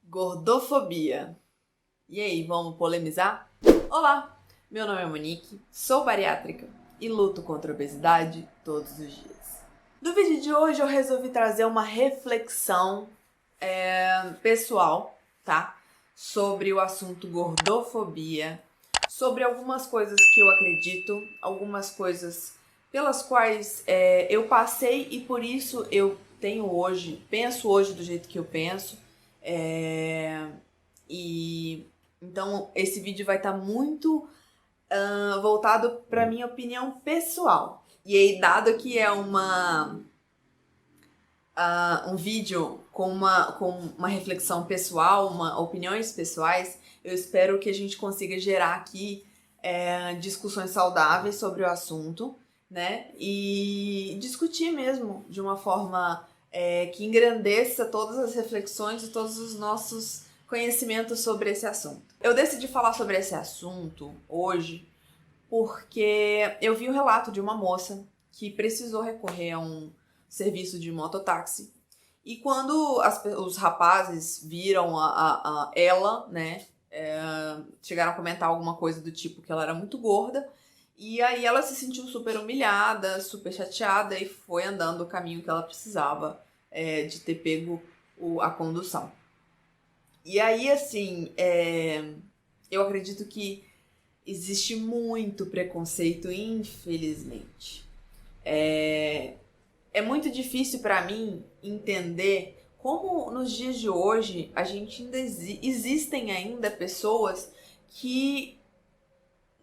Gordofobia. E aí, vamos polemizar? Olá, meu nome é Monique, sou bariátrica e luto contra a obesidade todos os dias. No vídeo de hoje eu resolvi trazer uma reflexão pessoal, tá? Sobre o assunto gordofobia, sobre algumas coisas que eu acredito, algumas coisas pelas quais eu passei e por isso eu penso hoje do jeito que eu penso. E então esse vídeo vai estar muito voltado para minha opinião pessoal. E aí, dado que é um vídeo com uma reflexão pessoal, opiniões pessoais, eu espero que a gente consiga gerar aqui discussões saudáveis sobre o assunto, né? E discutir mesmo de uma forma que engrandeça todas as reflexões e todos os nossos conhecimentos sobre esse assunto. Eu decidi falar sobre esse assunto hoje porque eu vi o relato de uma moça que precisou recorrer a um serviço de mototáxi. E quando os rapazes viram ela, né, chegaram a comentar alguma coisa do tipo que ela era muito gorda. E aí ela se sentiu super humilhada, super chateada e foi andando o caminho que ela precisava de ter pego a condução. E aí, assim, eu acredito que existe muito preconceito, infelizmente. É muito difícil para mim entender como nos dias de hoje existem ainda pessoas que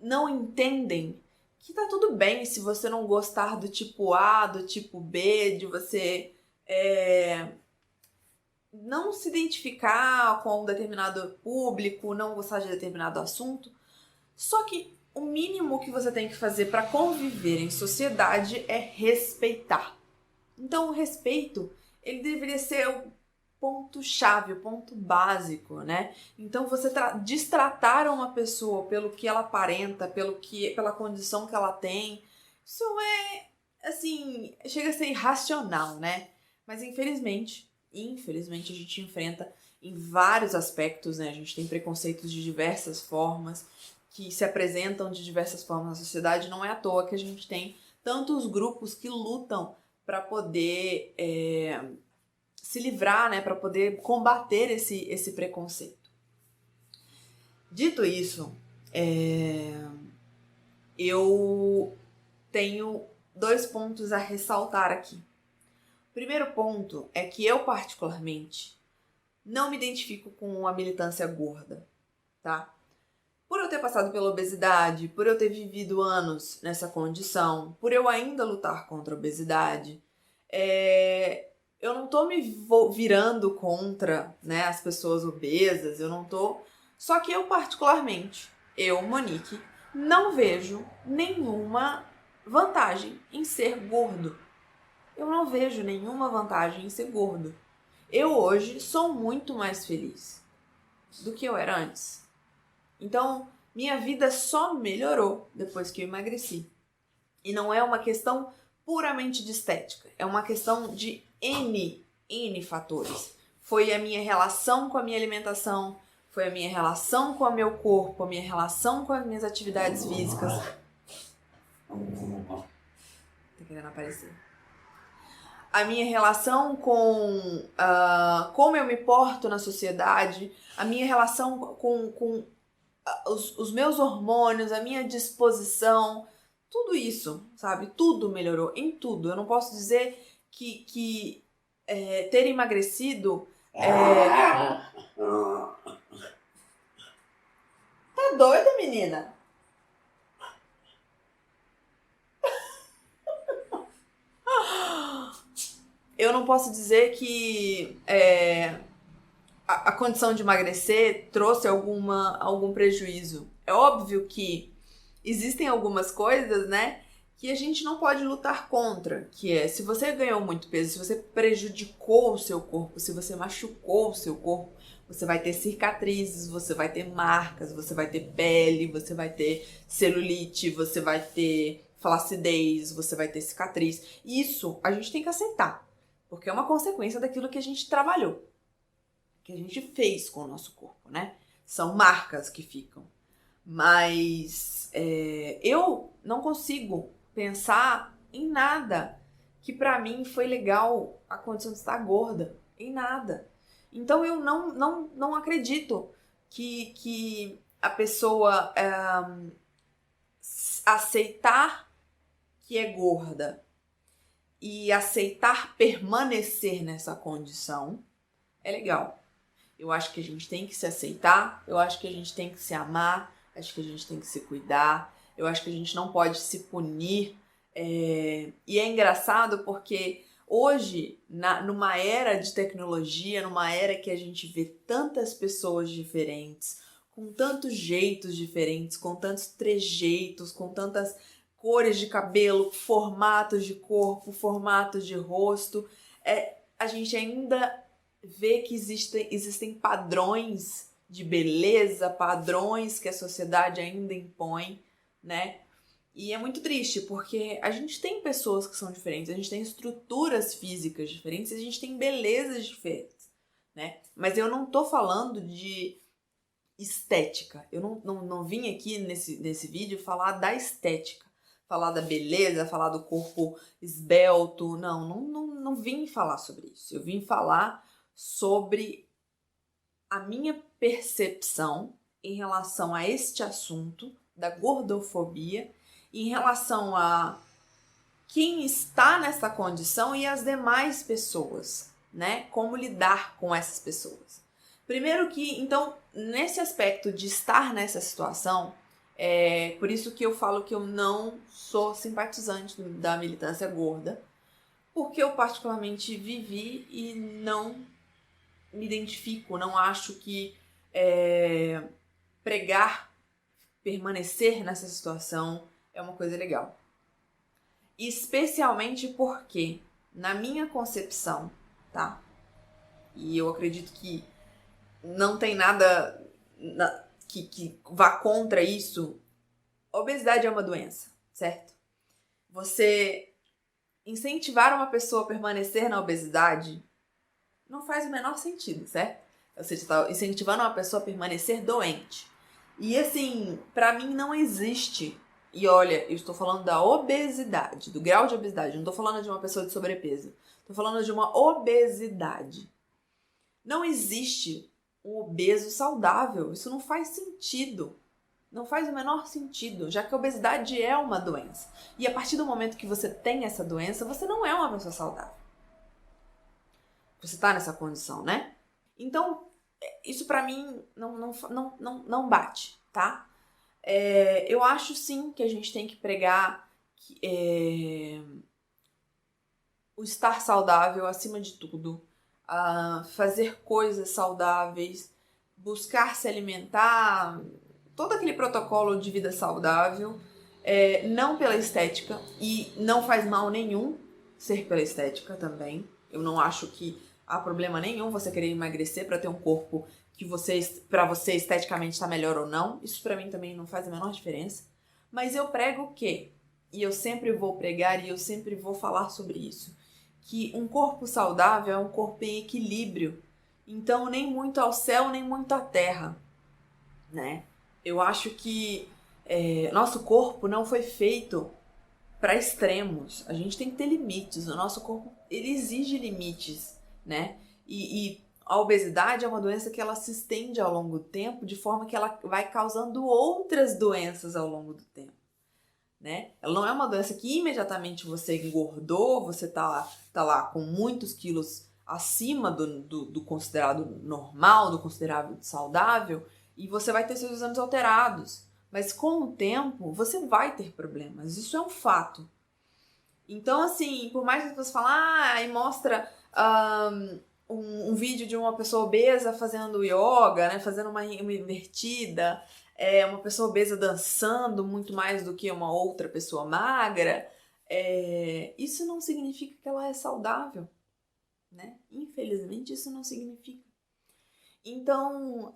não entendem que tá tudo bem se você não gostar do tipo A, do tipo B, de você não se identificar com um determinado público, não gostar de determinado assunto. Só que o mínimo que você tem que fazer para conviver em sociedade é respeitar. Então o respeito, ele deveria ser o ponto-chave, o ponto básico, né? Então você destratar uma pessoa pelo que ela aparenta, pela condição que ela tem, isso assim, chega a ser irracional, né? Mas infelizmente a gente enfrenta em vários aspectos, né? A gente tem preconceitos de diversas formas, que se apresentam de diversas formas na sociedade. Não é à toa que a gente tem tantos grupos que lutam para poder se livrar, né? Para poder combater esse preconceito. Dito isso, eu tenho 2 pontos a ressaltar aqui. O primeiro ponto é que eu, particularmente, não me identifico com a militância gorda, tá? Por eu ter passado pela obesidade, por eu ter vivido anos nessa condição, por eu ainda lutar contra a obesidade, eu não tô me virando contra, né, as pessoas obesas, eu não tô... Só que eu, particularmente, Monique, não vejo nenhuma vantagem em ser gordo. Eu não vejo nenhuma vantagem em ser gordo. Eu hoje sou muito mais feliz do que eu era antes. Então, minha vida só melhorou depois que eu emagreci. E não é uma questão puramente de estética, é uma questão de N fatores. Foi a minha relação com a minha alimentação, foi a minha relação com o meu corpo, a minha relação com as minhas atividades físicas. Tá querendo aparecer? A minha relação com como eu me porto na sociedade, a minha relação com os meus hormônios, a minha disposição, tudo isso, sabe? Tudo melhorou, em tudo. Eu não posso dizer que ter emagrecido Tá doida, menina? Eu não posso dizer que a condição de emagrecer trouxe algum prejuízo. É óbvio que existem algumas coisas, né, que a gente não pode lutar contra, que é, se você ganhou muito peso, se você prejudicou o seu corpo, se você machucou o seu corpo, você vai ter cicatrizes, você vai ter marcas, você vai ter pele, você vai ter celulite, você vai ter flacidez, você vai ter cicatriz. Isso a gente tem que aceitar, porque é uma consequência daquilo que a gente trabalhou. que a gente fez com o nosso corpo, né? São marcas que ficam. Mas eu não consigo pensar em nada que pra mim foi legal a condição de estar gorda. Em nada. Então eu não acredito que a pessoa aceitar que é gorda e aceitar permanecer nessa condição é legal. Eu acho que a gente tem que se aceitar, eu acho que a gente tem que se amar, acho que a gente tem que se cuidar, eu acho que a gente não pode se punir. E é engraçado porque hoje, numa era de tecnologia, numa era que a gente vê tantas pessoas diferentes, com tantos jeitos diferentes, com tantos trejeitos, com tantas cores de cabelo, formatos de corpo, formatos de rosto, a gente ainda vê que existem padrões de beleza, padrões que a sociedade ainda impõe, né? E é muito triste, porque a gente tem pessoas que são diferentes, a gente tem estruturas físicas diferentes, a gente tem belezas diferentes, né? Mas eu não tô falando de estética. Eu não vim aqui nesse vídeo falar da estética, falar da beleza, falar do corpo esbelto. Não vim falar sobre isso. Eu vim falar sobre a minha percepção em relação a este assunto da gordofobia, em relação a quem está nessa condição e as demais pessoas, né? Como lidar com essas pessoas. Primeiro que, então, nesse aspecto de estar nessa situação, por isso que eu falo que eu não sou simpatizante da militância gorda, porque eu particularmente vivi e não me identifico, não acho que pregar, permanecer nessa situação é uma coisa legal. Especialmente porque, na minha concepção, tá? E eu acredito que não tem nada que vá contra isso. A obesidade é uma doença, certo? Você incentivar uma pessoa a permanecer na obesidade não faz o menor sentido, certo? Você está incentivando uma pessoa a permanecer doente. E assim, pra mim não existe. E olha, eu estou falando da obesidade, do grau de obesidade. Não estou falando de uma pessoa de sobrepeso. Estou falando de uma obesidade. Não existe um obeso saudável. Isso não faz sentido. Não faz o menor sentido, já que a obesidade é uma doença. E a partir do momento que você tem essa doença, você não é uma pessoa saudável. Você tá nessa condição, né? Então, isso pra mim não bate, tá? Eu acho sim que a gente tem que pregar o estar saudável acima de tudo, fazer coisas saudáveis, buscar se alimentar, todo aquele protocolo de vida saudável, não pela estética, e não faz mal nenhum ser pela estética também. Eu não acho que há problema nenhum você querer emagrecer para ter um corpo que para você esteticamente está melhor ou não. Isso para mim também não faz a menor diferença. Mas eu prego o quê? E eu sempre vou pregar e eu sempre vou falar sobre isso. Que um corpo saudável é um corpo em equilíbrio. Então, nem muito ao céu, nem muito à terra, né? Eu acho que nosso corpo não foi feito para extremos. A gente tem que ter limites. O nosso corpo, ele exige limites, né? E a obesidade é uma doença que ela se estende ao longo do tempo, de forma que ela vai causando outras doenças ao longo do tempo, né? Ela não é uma doença que imediatamente você engordou, você tá lá com muitos quilos acima do considerado normal, do considerado saudável, e você vai ter seus exames alterados. Mas com o tempo, você vai ter problemas. Isso é um fato. Então, assim, por mais que as pessoas falem, e mostra um vídeo de uma pessoa obesa fazendo yoga, né, fazendo uma invertida, uma pessoa obesa dançando muito mais do que uma outra pessoa magra, isso não significa que ela é saudável, né? Infelizmente, isso não significa. Então,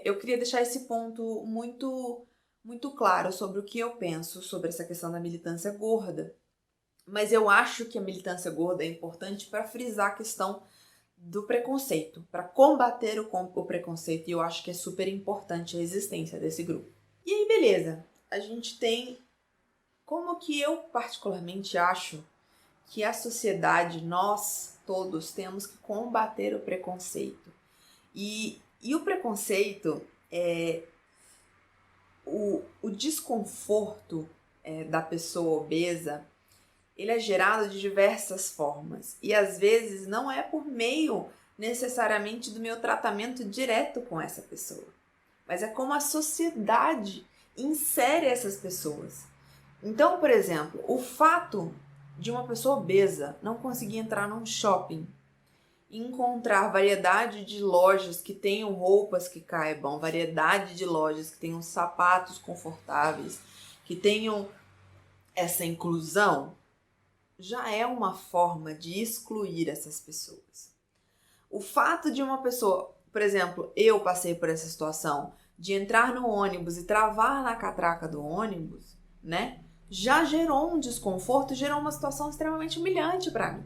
eu queria deixar esse ponto muito, muito claro sobre o que eu penso sobre essa questão da militância gorda. Mas eu acho que a militância gorda é importante para frisar a questão do preconceito, para combater o preconceito, e eu acho que é super importante a existência desse grupo. E aí, beleza, a gente tem como que eu particularmente acho que a sociedade, nós todos, temos que combater o preconceito. E o preconceito, o desconforto da pessoa obesa, ele é gerado de diversas formas. E às vezes não é por meio necessariamente do meu tratamento direto com essa pessoa, mas é como a sociedade insere essas pessoas. Então, por exemplo, o fato de uma pessoa obesa não conseguir entrar num shopping e encontrar variedade de lojas que tenham roupas que caibam, variedade de lojas que tenham sapatos confortáveis, que tenham essa inclusão, já é uma forma de excluir essas pessoas. O fato de uma pessoa, por exemplo, eu passei por essa situação de entrar no ônibus e travar na catraca do ônibus, né? Já gerou um desconforto, gerou uma situação extremamente humilhante para mim.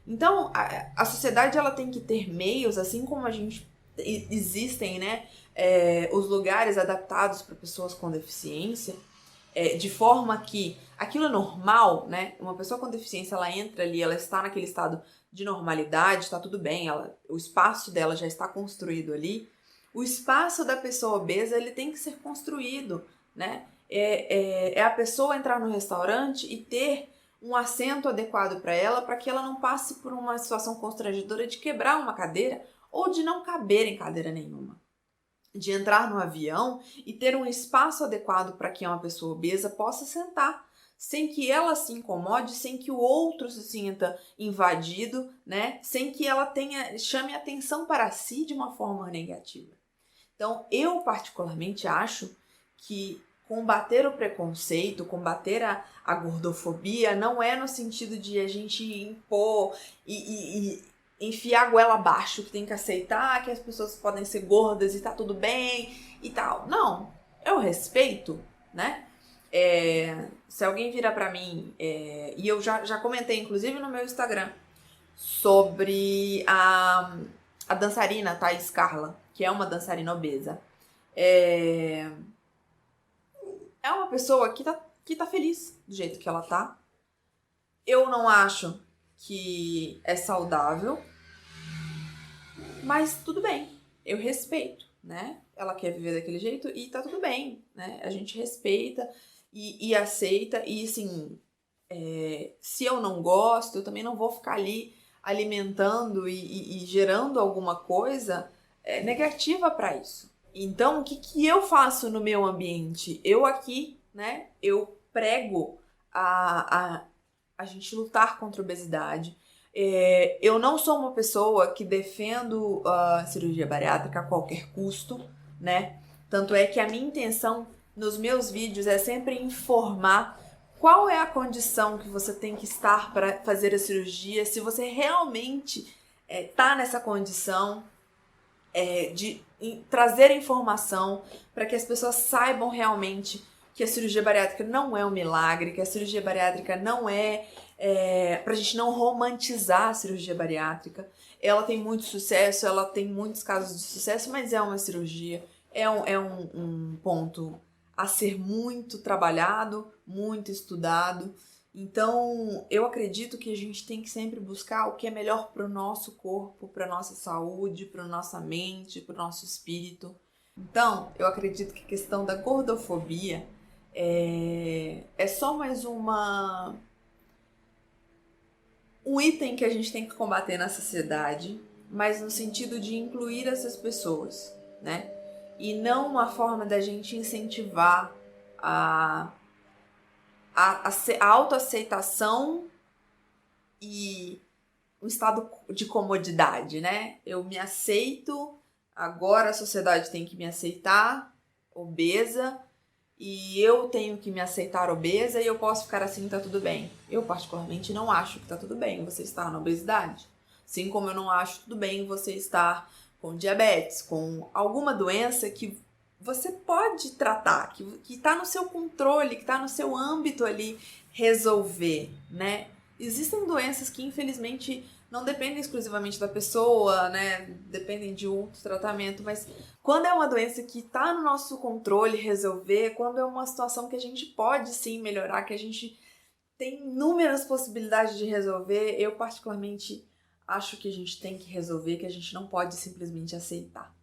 Então, a sociedade ela tem que ter meios, assim como a gente existem, né, os lugares adaptados para pessoas com deficiência, de forma que aquilo é normal, né? Uma pessoa com deficiência, ela entra ali, ela está naquele estado de normalidade, está tudo bem, o espaço dela já está construído ali. O espaço da pessoa obesa, ele tem que ser construído, né? É a pessoa entrar no restaurante e ter um assento adequado para ela, para que ela não passe por uma situação constrangedora de quebrar uma cadeira ou de não caber em cadeira nenhuma. De entrar no avião e ter um espaço adequado para que uma pessoa obesa possa sentar, sem que ela se incomode, sem que o outro se sinta invadido, né? Sem que ela chame atenção para si de uma forma negativa. Então, eu particularmente acho que combater o preconceito, combater a gordofobia não é no sentido de a gente impor e enfiar a goela abaixo, que tem que aceitar que as pessoas podem ser gordas e tá tudo bem e tal. Não, eu respeito, né? Se alguém virar pra mim, e eu já comentei inclusive no meu Instagram, sobre a dançarina Thaís Carla, que é uma dançarina obesa. É uma pessoa que tá feliz do jeito que ela tá. Eu não acho que é saudável, mas tudo bem, eu respeito, né? Ela quer viver daquele jeito e tá tudo bem, né? A gente respeita e aceita, e assim, se eu não gosto, eu também não vou ficar ali alimentando e gerando alguma coisa negativa para isso. Então, o que eu faço no meu ambiente? Eu aqui, né, eu prego a gente lutar contra a obesidade. Eu não sou uma pessoa que defendo a cirurgia bariátrica a qualquer custo, né? Tanto é que a minha intenção nos meus vídeos é sempre informar qual é a condição que você tem que estar para fazer a cirurgia, se você realmente tá nessa condição, de trazer informação para que as pessoas saibam realmente que a cirurgia bariátrica não é um milagre, que a cirurgia bariátrica não pra gente não romantizar a cirurgia bariátrica. Ela tem muito sucesso, ela tem muitos casos de sucesso, mas é uma cirurgia, é um ponto a ser muito trabalhado, muito estudado. Então, eu acredito que a gente tem que sempre buscar o que é melhor para o nosso corpo, para a nossa saúde, para a nossa mente, para o nosso espírito. Então, eu acredito que a questão da gordofobia é só mais um item que a gente tem que combater na sociedade, mas no sentido de incluir essas pessoas, né? E não uma forma da gente incentivar a autoaceitação e um estado de comodidade, né? Eu me aceito, agora a sociedade tem que me aceitar obesa, e eu tenho que me aceitar obesa e eu posso ficar assim, tá tudo bem. Eu particularmente não acho que tá tudo bem você estar na obesidade. Assim como eu não acho tudo bem você estar com diabetes, com alguma doença que você pode tratar, que tá no seu controle, que tá no seu âmbito ali resolver, né? Existem doenças que infelizmente não dependem exclusivamente da pessoa, né? Dependem de outro tratamento, mas quando é uma doença que está no nosso controle resolver, quando é uma situação que a gente pode sim melhorar, que a gente tem inúmeras possibilidades de resolver, eu particularmente acho que a gente tem que resolver, que a gente não pode simplesmente aceitar.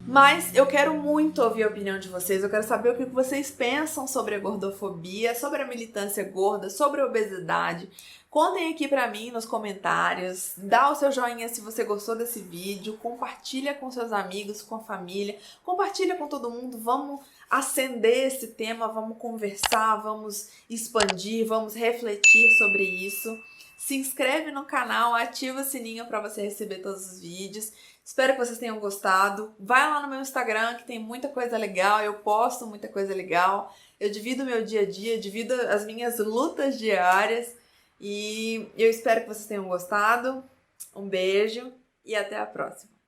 Mas eu quero muito ouvir a opinião de vocês, eu quero saber o que vocês pensam sobre a gordofobia, sobre a militância gorda, sobre a obesidade. Contem aqui pra mim nos comentários, dá o seu joinha se você gostou desse vídeo, compartilha com seus amigos, com a família, compartilha com todo mundo, vamos acender esse tema, vamos conversar, vamos expandir, vamos refletir sobre isso. Se inscreve no canal, ativa o sininho para você receber todos os vídeos. Espero que vocês tenham gostado. Vai lá no meu Instagram que tem muita coisa legal, eu posto muita coisa legal. Eu divido o meu dia a dia, divido as minhas lutas diárias. E eu espero que vocês tenham gostado. Um beijo e até a próxima.